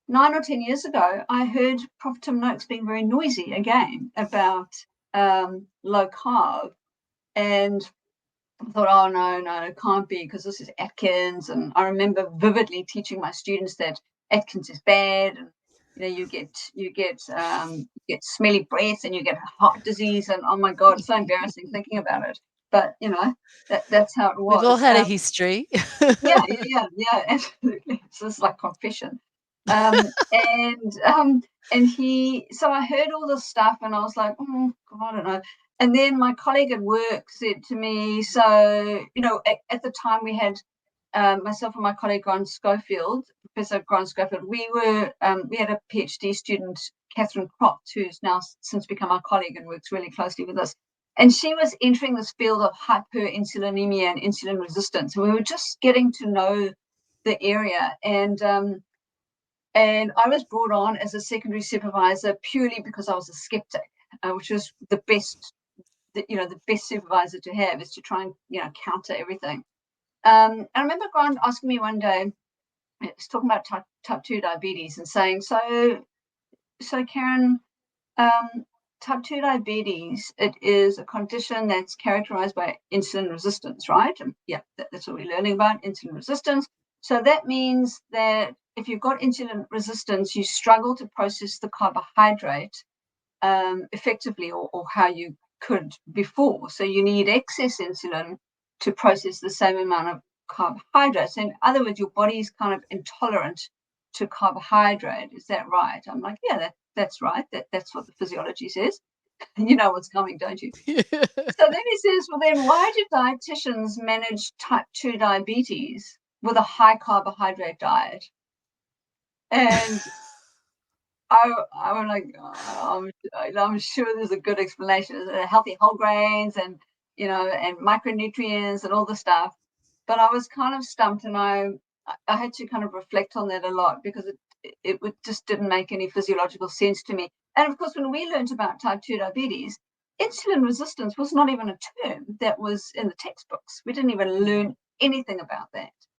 9 or 10 years ago, I heard Prof. Tim Noakes being very noisy again about low carb, and I thought, oh no, it can't be, because this is Atkins. And I remember vividly teaching my students that Atkins is bad, and you get smelly breath and you get heart disease, and oh my God, it's so embarrassing thinking about it. But that's how it We've all was. had a history. Yeah, absolutely. It's just like confession. And so I heard all this stuff, and I was like, oh God, I don't know. And then my colleague at work said to me, so, at the time we had myself and my colleague, Grant Schofield, Professor Grant Schofield, we had a PhD student, Catherine Croft, who's now since become our colleague and works really closely with us. And she was entering this field of hyperinsulinemia and insulin resistance. And we were just getting to know the area. And I was brought on as a secondary supervisor purely because I was a skeptic, which was the best supervisor to have, is to try and, counter everything. I remember Grant asking me one day, it's talking about type 2 diabetes, and saying, so Karen, type 2 diabetes, it is a condition that's characterized by insulin resistance, right? And yeah, that's what we're learning about, insulin resistance. So that means that if you've got insulin resistance, you struggle to process the carbohydrate effectively, or how you could before. So you need excess insulin to process the same amount of carbohydrates. In other words, your body's kind of intolerant to carbohydrate. Is that right? I'm like, yeah, that's right. That's what the physiology says. You know what's coming, don't you? So then he says, well, then why do dietitians manage type 2 diabetes with a high carbohydrate diet? And I'm like, I'm sure there's a good explanation. Healthy whole grains, and and micronutrients and all the stuff. But I was kind of stumped, and I had to kind of reflect on that a lot, because it just didn't make any physiological sense to me. And of course, when we learned about type 2 diabetes, insulin resistance was not even a term that was in the textbooks. We didn't even learn anything about that.